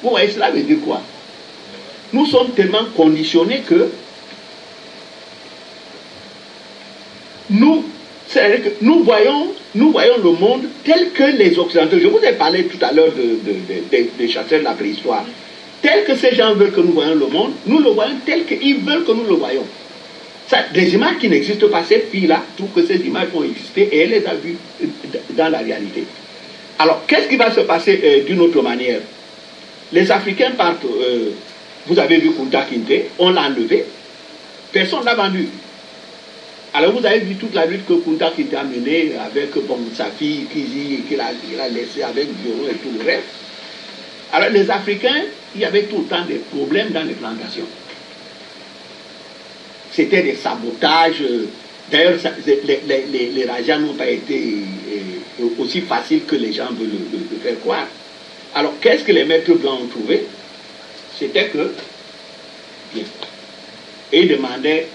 Vous voyez, cela veut dire quoi? Nous sommes tellement conditionnés que nous voyons le monde tel que les Occidentaux. Je vous ai parlé tout à l'heure des chasseurs de la préhistoire. Tel que ces gens veulent que nous voyons le monde, nous le voyons tel qu'ils veulent que nous le voyons. Ça, des images qui n'existent pas, cette fille-là trouve que ces images ont existé et elle les a vues dans la réalité. Alors, qu'est-ce qui va se passer d'une autre manière? Les Africains partent, vous avez vu Kunta Kinte, on l'a enlevé, personne ne l'a vendu. Alors vous avez vu toute la lutte que Kunta Kinte a menée avec sa fille Kizi, qu'il a laissée avec Bioro et tout le reste. Alors les Africains, il y avait tout le temps des problèmes dans les plantations. C'était des sabotages. D'ailleurs, les rajas n'ont pas été aussi faciles que les gens veulent le faire croire. Alors, qu'est-ce que les maîtres blancs ont trouvé? C'était que, bien, et ils demandaient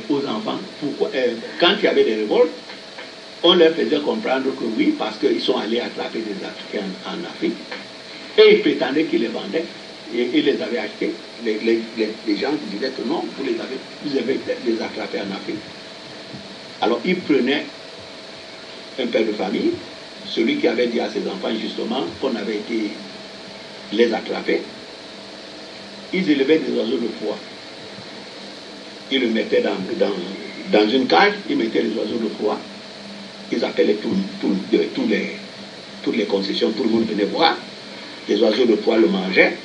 aux enfants, pourquoi, quand il y avait des révoltes, on leur faisait comprendre que oui, parce qu'ils sont allés attraper des Africains en Afrique, et ils prétendaient qu'ils les vendaient, et ils les avaient achetés. Les gens disaient que non, vous avez les attrapés en Afrique. Alors, ils prenaient un père de famille, celui qui avait dit à ses enfants justement qu'on avait été les attraper. Ils élevaient des oiseaux de proie. Ils le mettaient dans une cage, ils mettaient les oiseaux de proie. Ils appelaient toutes les concessions, tout le monde venait voir. Les oiseaux de proie le mangeaient.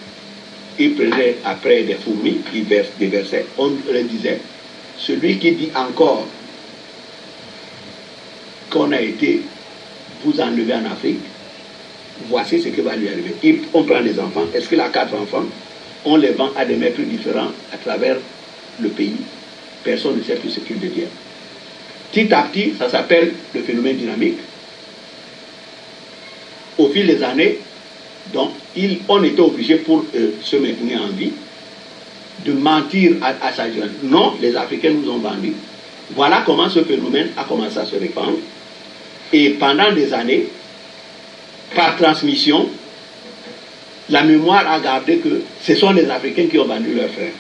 Ils prenaient après des fourmis, ils déversaient. On leur disait, celui qui dit encore qu'on a été vous enlever en Afrique, voici ce qui va lui arriver. On prend les enfants, est-ce qu'il a 4 enfants? On les vend à des maîtres différents à travers le pays. Personne ne sait plus ce qu'il devient. Petit à petit, ça s'appelle le phénomène dynamique. Au fil des années, donc, on était obligé pour se maintenir en vie de mentir à sa jeune. Non, les Africains nous ont vendus. Voilà comment ce phénomène a commencé à se répandre. Et pendant des années, par transmission, la mémoire a gardé que ce sont les Africains qui ont vendu leurs frères.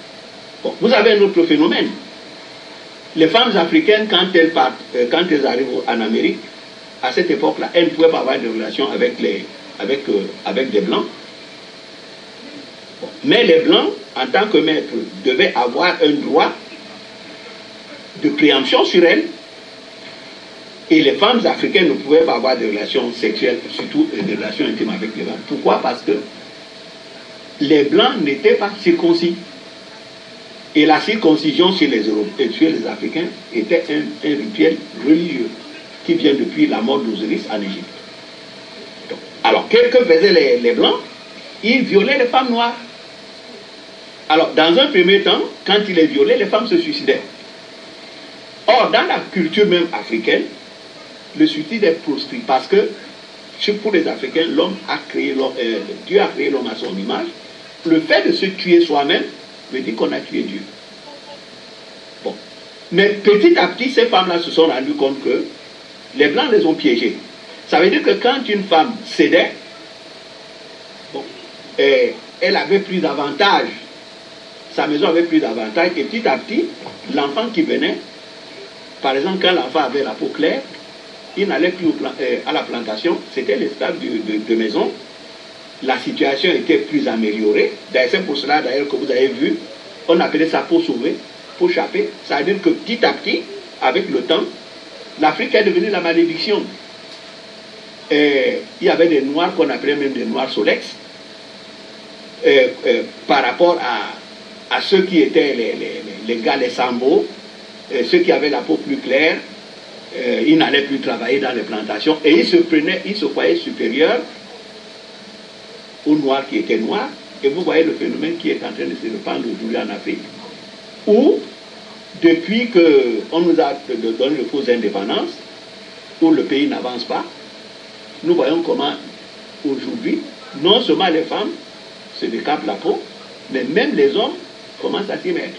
Bon, vous avez un autre phénomène. Les femmes africaines, quand elles arrivent en Amérique, à cette époque-là, elles ne pouvaient pas avoir de relations avec des Blancs. Mais les Blancs, en tant que maîtres, devaient avoir un droit de préemption sur elles. Et les femmes africaines ne pouvaient pas avoir de relations sexuelles, surtout des relations intimes avec les Blancs. Pourquoi? Parce que les Blancs n'étaient pas circoncis. Et la circoncision chez les Européens, chez les Africains, était un rituel religieux qui vient depuis la mort d'Osiris en Égypte. Alors, qu'est-ce que faisaient les Blancs? Ils violaient les femmes noires. Alors, dans un premier temps, quand ils les violaient, les femmes se suicidaient. Or, dans la culture même africaine, le suicide est proscrit parce que, pour les Africains, Dieu a créé l'homme à son image. Le fait de se tuer soi-même veut dire qu'on a tué Dieu. Bon. Mais petit à petit, ces femmes-là se sont rendues compte que les Blancs les ont piégées. Ça veut dire que quand une femme cédait, bon, elle avait plus d'avantages. Sa maison avait plus d'avantages. Et petit à petit, l'enfant qui venait, par exemple, quand l'enfant avait la peau claire, il n'allait plus à la plantation. C'était l'esclave de maison. La situation était plus améliorée. C'est pour cela d'ailleurs que vous avez vu, on appelait ça peau sauvée, peau chapée. Ça veut dire que petit à petit, avec le temps, l'Afrique est devenue la malédiction. Il y avait des noirs qu'on appelait même des noirs solex. Par rapport à ceux qui étaient les gars, les sambos, ceux qui avaient la peau plus claire, ils n'allaient plus travailler dans les plantations et ils se croyaient supérieurs aux noirs qui étaient noirs. Et vous voyez le phénomène qui est en train de se répandre aujourd'hui en Afrique, où depuis qu'on nous a donné le faux indépendance, où le pays n'avance pas, nous voyons comment aujourd'hui, non seulement les femmes se décapent la peau, mais même les hommes commencent à s'y mettre.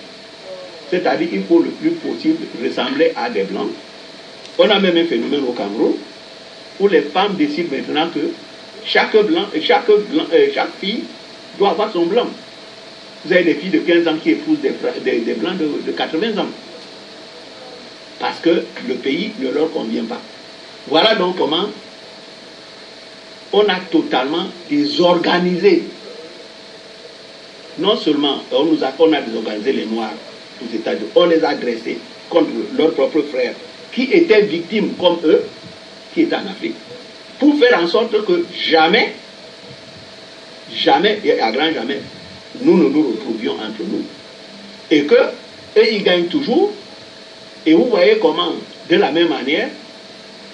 C'est-à-dire qu'il faut le plus possible ressembler à des blancs. On a même un phénomène au Cameroun où les femmes décident maintenant que chaque fille doit avoir son blanc. Vous avez des filles de 15 ans qui épousent des blancs de 80 ans. Parce que le pays ne leur convient pas. Voilà donc comment on a totalement désorganisé. Non seulement on a désorganisé les Noirs aux États-Unis, on les a dressés contre leurs propres frères qui étaient victimes comme eux, qui étaient en Afrique, pour faire en sorte que jamais, et à grand jamais, nous ne nous retrouvions entre nous. Et que eux, ils gagnent toujours. Et vous voyez comment, de la même manière,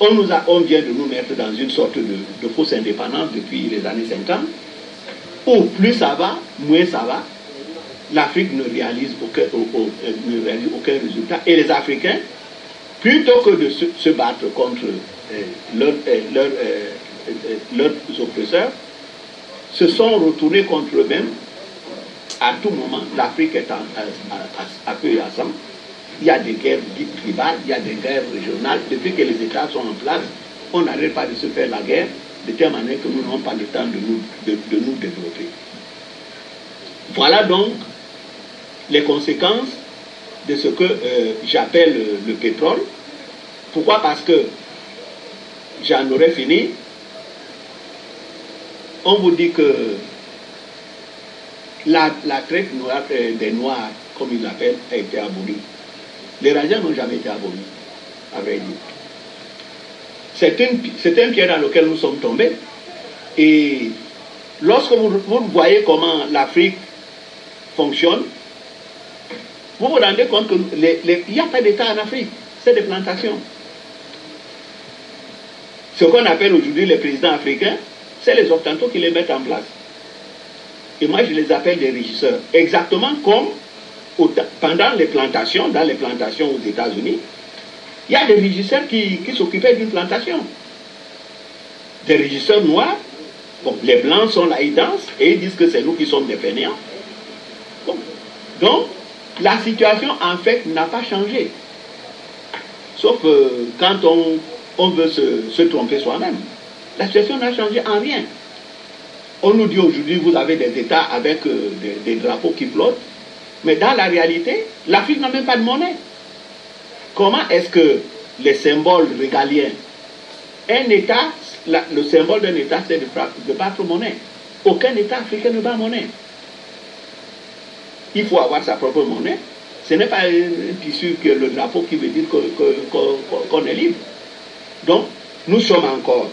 on vient de nous mettre dans une sorte de fausse indépendance depuis les années 50, où plus ça va, moins ça va. L'Afrique ne réalise aucun résultat. Et les Africains, plutôt que de se battre contre leurs oppresseurs, se sont retournés contre eux-mêmes. À tout moment, l'Afrique est à peu et à sang. Il y a des guerres dites tribales, il y a des guerres régionales. Depuis que les États sont en place, on n'arrête pas de se faire la guerre, de telle manière que nous n'avons pas le temps de nous développer. Voilà donc les conséquences de ce que j'appelle le pétrole. Pourquoi? Parce que j'en aurais fini. On vous dit que la traite des Noirs, comme ils l'appellent, a été abolie. Les Rajas n'ont jamais été abolis, à vrai dire. C'est un pied dans lequel nous sommes tombés. Et lorsque vous voyez comment l'Afrique fonctionne, vous vous rendez compte qu'il n'y a pas d'État en Afrique, c'est des plantations. Ce qu'on appelle aujourd'hui les présidents africains, c'est les Occidentaux qui les mettent en place. Et moi, je les appelle des régisseurs. Exactement comme pendant les plantations, dans les plantations aux États-Unis, il y a des régisseurs qui s'occupaient d'une plantation. Des régisseurs noirs. Bon, les Blancs sont là, ils dansent, et ils disent que c'est nous qui sommes des fainéants. Bon. Donc, la situation, en fait, n'a pas changé. Sauf quand on veut se tromper soi-même. La situation n'a changé en rien. On nous dit aujourd'hui, vous avez des États avec des drapeaux qui flottent, mais dans la réalité, l'Afrique n'a même pas de monnaie. Comment est-ce que les symboles régaliens, un État, le symbole d'un État, c'est de battre monnaie. Aucun État africain ne bat monnaie. il faut avoir sa propre monnaie. Ce n'est pas un tissu que le drapeau qui veut dire qu'on est libre. Donc, nous sommes encore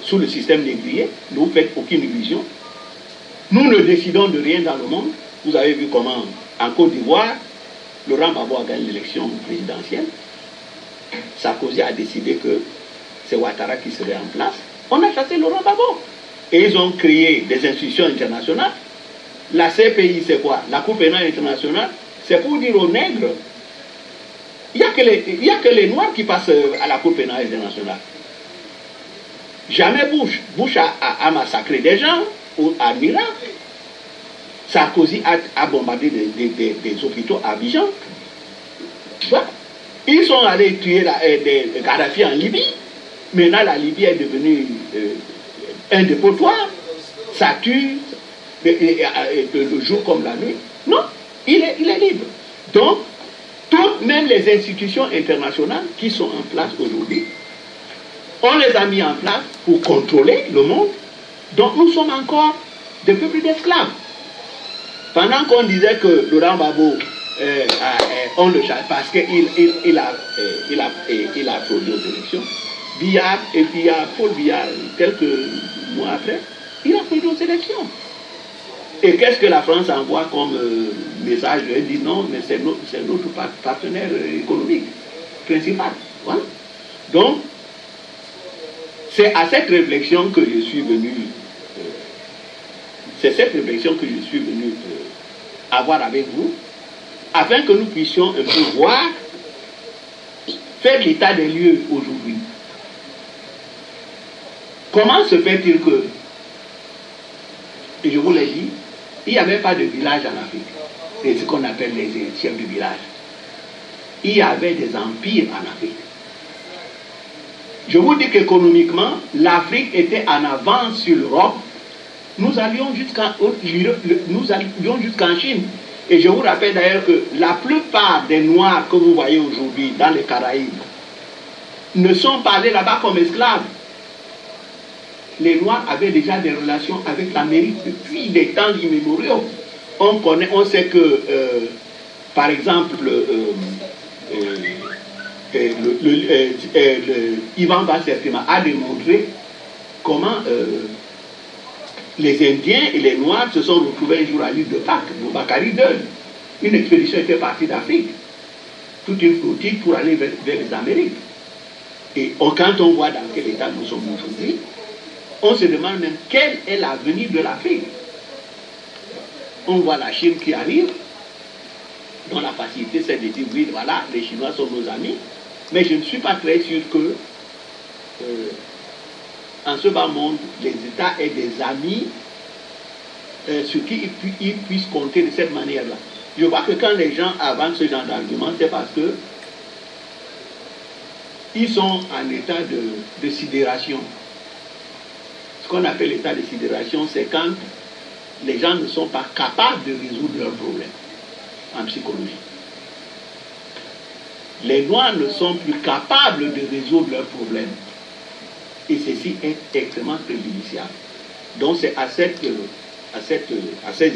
sous le système négrier. Ne vous faites aucune illusion. Nous ne décidons de rien dans le monde. Vous avez vu comment, en Côte d'Ivoire, Laurent Gbagbo a gagné l'élection présidentielle. Sarkozy a décidé que c'est Ouattara qui serait en place. On a chassé Laurent Gbagbo. Et ils ont créé des institutions internationales. La CPI, c'est quoi? La Cour pénale internationale, c'est pour dire aux nègres, il n'y a que les Noirs qui passent à la Cour pénale internationale. Jamais Bush. Bush a massacré des gens à Mira. Sarkozy a bombardé des hôpitaux à Abidjan. Ils sont allés tuer Kadhafi en Libye. Maintenant, la Libye est devenue un dépotoir. Ça tue le jour comme la nuit. Non, il est libre. Donc, même les institutions internationales qui sont en place aujourd'hui, on les a mis en place pour contrôler le monde. Donc, nous sommes encore des peuples d'esclaves. Pendant qu'on disait que Laurent Gbagbo, on le chasse parce qu'il a fraudé aux élections, Biya, et puis il y a Paul Biya, quelques mois après, il a fraudé aux élections. Et qu'est-ce que la France envoie comme message? Elle dit non, mais c'est notre partenaire économique principal. Voilà. Donc, c'est à cette réflexion que je suis venu, avoir avec vous, afin que nous puissions un peu voir, faire l'état des lieux aujourd'hui. Comment se fait-il que, et je vous l'ai dit, il n'y avait pas de village en Afrique. C'est ce qu'on appelle les chefs de village. Il y avait des empires en Afrique. Je vous dis qu'économiquement, l'Afrique était en avance sur l'Europe. Nous allions jusqu'en Chine. Et je vous rappelle d'ailleurs que la plupart des Noirs que vous voyez aujourd'hui dans les Caraïbes ne sont pas allés là-bas comme esclaves. Les Noirs avaient déjà des relations avec l'Amérique depuis des temps immémoriaux. On sait que, par exemple, Ivan Bassertima a démontré comment les Indiens et les Noirs se sont retrouvés un jour à l'île de Pâques, au Bakary II. Une expédition était partie d'Afrique, toute une flottille pour aller vers les Amériques. Et quand on voit dans quel état nous sommes aujourd'hui, on se demande même quel est l'avenir de l'Afrique. On voit la Chine qui arrive, dont la facilité c'est de dire oui, voilà, les Chinois sont nos amis, mais je ne suis pas très sûr que en ce bas monde, les États aient des amis sur qui ils puissent compter de cette manière-là. Je vois que quand les gens avancent ce genre d'argument, c'est parce que ils sont en état de sidération. Ce qu'on appelle l'état de sidération, c'est quand les gens ne sont pas capables de résoudre leurs problèmes en psychologie. Les Noirs ne sont plus capables de résoudre leurs problèmes. Et ceci est extrêmement préjudiciable. Donc c'est à ces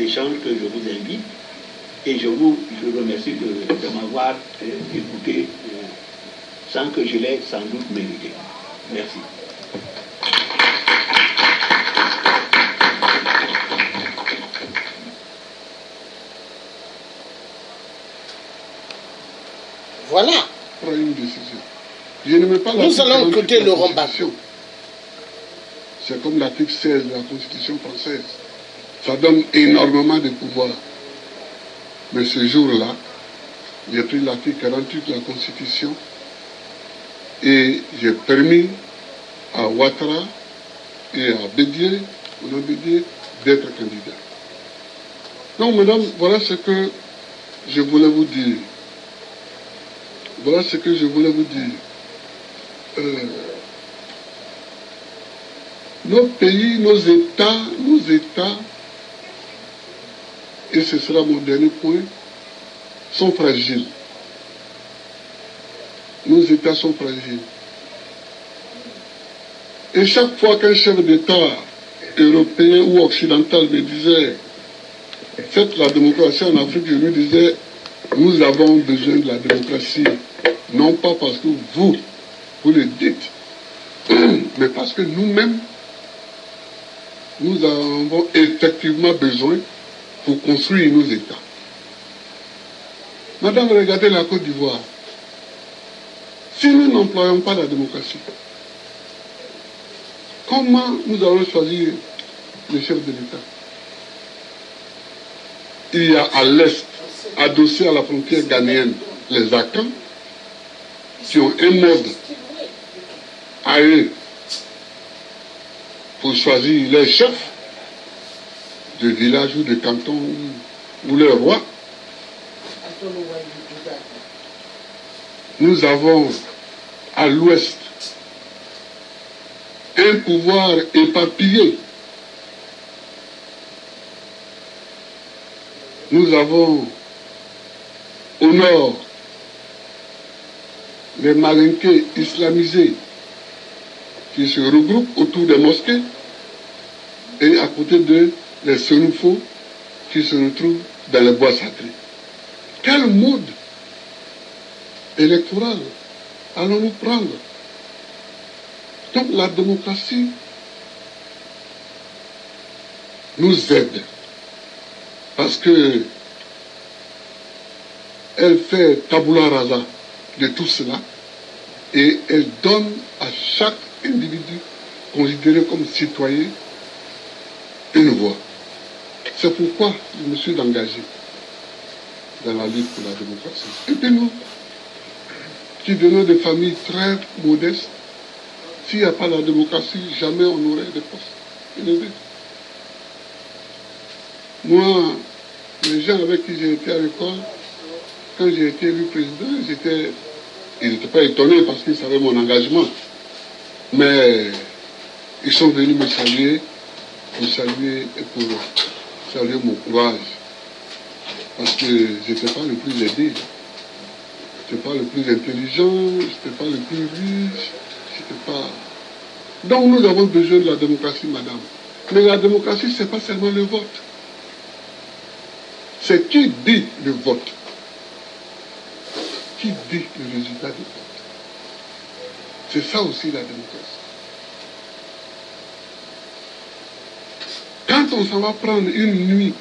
échanges que je vous invite et je remercie de m'avoir écouté sans que je l'ai sans doute mérité. Merci. Voilà. Une décision. Je ne mets pas Nous allons écouter Laurent Gbagbo. C'est comme l'article 16 de la Constitution française. Ça donne énormément de pouvoir. Mais ce jour-là, j'ai pris l'article 48 de la Constitution et j'ai permis à Ouattara et à Bédié, d'être candidat. Donc, mesdames, voilà ce que je voulais vous dire. Voilà ce que je voulais vous dire. Nos pays, nos États, et ce sera mon dernier point, sont fragiles. Nos États sont fragiles. Et chaque fois qu'un chef d'État européen ou occidental me disait Faites la démocratie en Afrique, je lui disais, nous avons besoin de la démocratie, non pas parce que vous le dites, mais parce que nous-mêmes, nous avons effectivement besoin pour construire nos États. Madame, regardez la Côte d'Ivoire. Si nous n'employons pas la démocratie, comment nous allons choisir le chef de l'État? Il y a à l'est, adossé à la frontière ghanéenne, les Akans, qui ont un mode à eux pour choisir les chefs de village ou de canton ou leur roi. Nous avons à l'ouest un pouvoir éparpillé. Nous avons au nord les Malinqués islamisés qui se regroupent autour des mosquées et à côté d'eux les Sénoufos qui se retrouvent dans les bois sacrés. Quel mode électoral allons-nous prendre? Donc la démocratie nous aide parce que elle fait tabula rasa de tout cela et elle donne à chaque individu considéré comme citoyen une voix. C'est pourquoi je me suis engagé dans la lutte pour la démocratie. Et puis nous, qui venons de familles très modestes, s'il n'y a pas la démocratie, jamais on aurait des postes élevés. Moi, les gens avec qui j'ai été à l'école, quand j'ai été élu président, ils n'étaient pas étonnés parce qu'ils savaient mon engagement. Mais ils sont venus me saluer, pour saluer et pour saluer mon courage. Parce que je n'étais pas le plus aidé. Je n'étais pas le plus intelligent, je n'étais pas le plus riche, je n'étais pas... Donc nous avons besoin de la démocratie, madame. Mais la démocratie, ce n'est pas seulement le vote. C'est qui dit le vote. Qui dit le résultat du vote. C'est ça aussi la démocratie. Quand on s'en va prendre une nuit,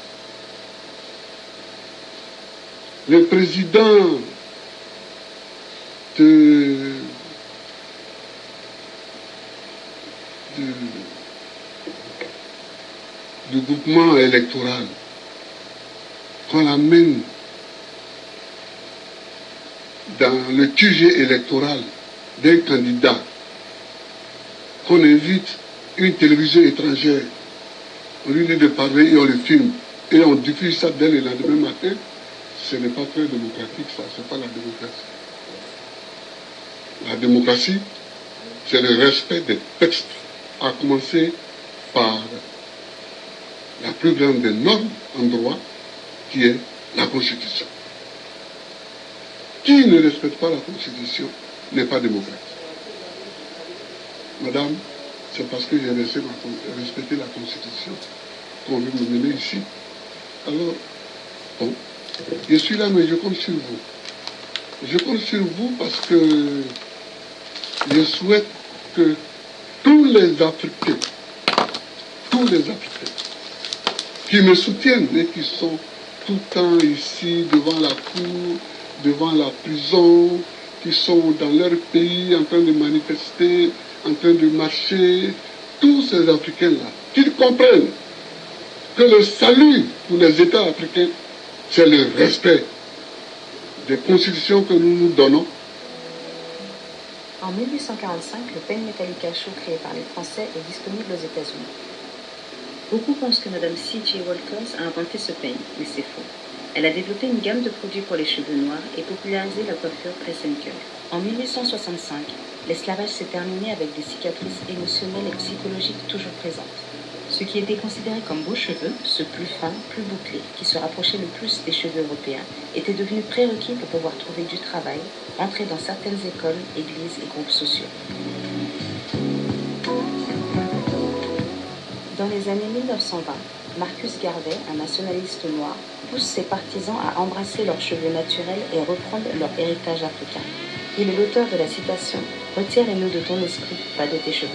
le président du groupement électoral, qu'on l'amène dans le QG électoral d'un candidat, qu'on invite une télévision étrangère, on lui dit de parler et on le filme, et on diffuse ça dès le lendemain matin, ce n'est pas très démocratique, ça, c'est pas la démocratie. La démocratie, c'est le respect des textes, à commencer par la plus grande des normes en droit, qui est la Constitution. Qui ne respecte pas la Constitution n'est pas démocrate. Madame, c'est parce que j'ai respecté la Constitution qu'on veut me mener ici. Alors, bon, je suis là, mais je compte sur vous. Je compte sur vous parce que je souhaite que tous les Africains qui me soutiennent et qui sont tout le temps ici, devant la cour, devant la prison, qui sont dans leur pays en train de manifester, en train de marcher, tous ces Africains-là, qu'ils comprennent que le salut pour les États africains, c'est le respect des constitutions que nous nous donnons. En 1845, le peigne métallique à chaud créé par les Français est disponible aux États-Unis. Beaucoup pensent que Mme C.J. Walters a inventé ce peigne, mais c'est faux. Elle a développé une gamme de produits pour les cheveux noirs et popularisé la coiffure Crescenker. En 1865, l'esclavage s'est terminé avec des cicatrices émotionnelles et psychologiques toujours présentes. Ce qui était considéré comme beaux cheveux, ceux plus fins, plus bouclés, qui se rapprochaient le plus des cheveux européens, étaient devenus prérequis pour pouvoir trouver du travail, entrer dans certaines écoles, églises et groupes sociaux. Dans les années 1930, 1920, Marcus Garvey, un nationaliste noir, pousse ses partisans à embrasser leurs cheveux naturels et reprendre leur héritage africain. Il est l'auteur de la citation « Retire les nœuds de ton esprit, pas de tes cheveux ».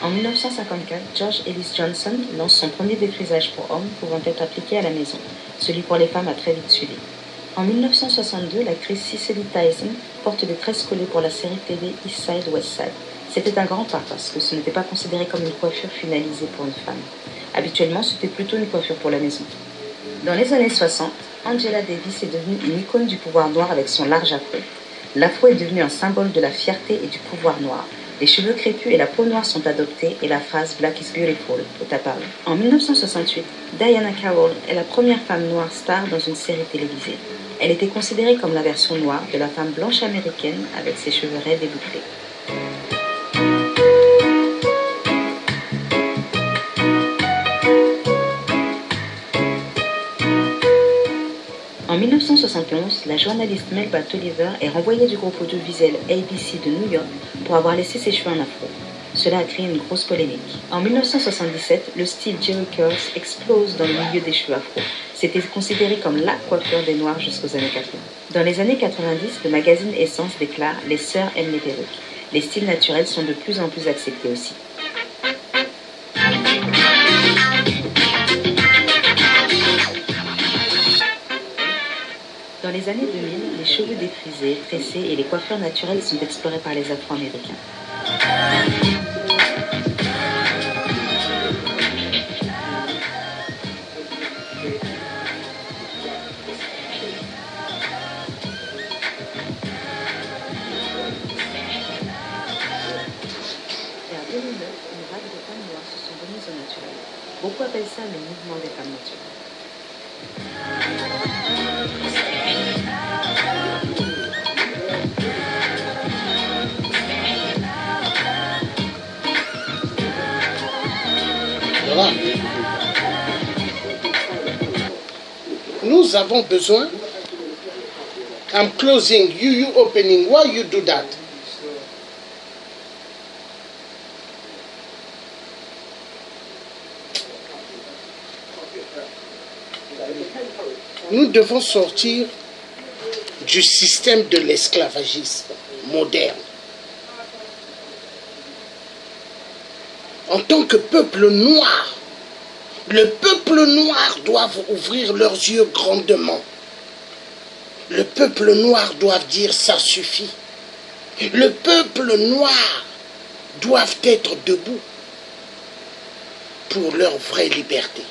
En 1954, George Ellis Johnson lance son premier défrisage pour hommes pouvant être appliqué à la maison. Celui pour les femmes a très vite suivi. En 1962, l'actrice Cicely Tyson porte des tresses collées pour la série TV East Side, West Side. C'était un grand pas parce que ce n'était pas considéré comme une coiffure finalisée pour une femme. Habituellement, c'était plutôt une coiffure pour la maison. Dans les années 60, Angela Davis est devenue une icône du pouvoir noir avec son large afro. L'afro est devenu un symbole de la fierté et du pouvoir noir. Les cheveux crépus et la peau noire sont adoptés et la phrase « Black is beautiful » est apparue. En 1968, Diana Carroll est la première femme noire star dans une série télévisée. Elle était considérée comme la version noire de la femme blanche américaine avec ses cheveux raides et bouclés. En 1971, la journaliste Melba Tolliver est renvoyée du groupe audiovisuel ABC de New York pour avoir laissé ses cheveux en afro. Cela a créé une grosse polémique. En 1977, le style Jerry Curls explose dans le milieu des cheveux afro. C'était considéré comme la coiffure des Noirs jusqu'aux années 80. Dans les années 90, le magazine Essence déclare « Les sœurs aiment les perruques ». Les styles naturels sont de plus en plus acceptés aussi. Dans les années 2000, les cheveux défrisés, tressés et les coiffures naturelles sont explorés par les Afro-Américains. Vers 2009, une vague de femmes noires se sont remises au naturel. Beaucoup appellent ça le mouvement des femmes naturelles. Voilà. Nous avons besoin. I'm closing, you opening. Why you do that? Nous devons sortir du système de l'esclavagisme moderne. En tant que peuple noir, le peuple noir doit ouvrir leurs yeux grandement. Le peuple noir doit dire ça suffit. Le peuple noir doit être debout pour leur vraie liberté.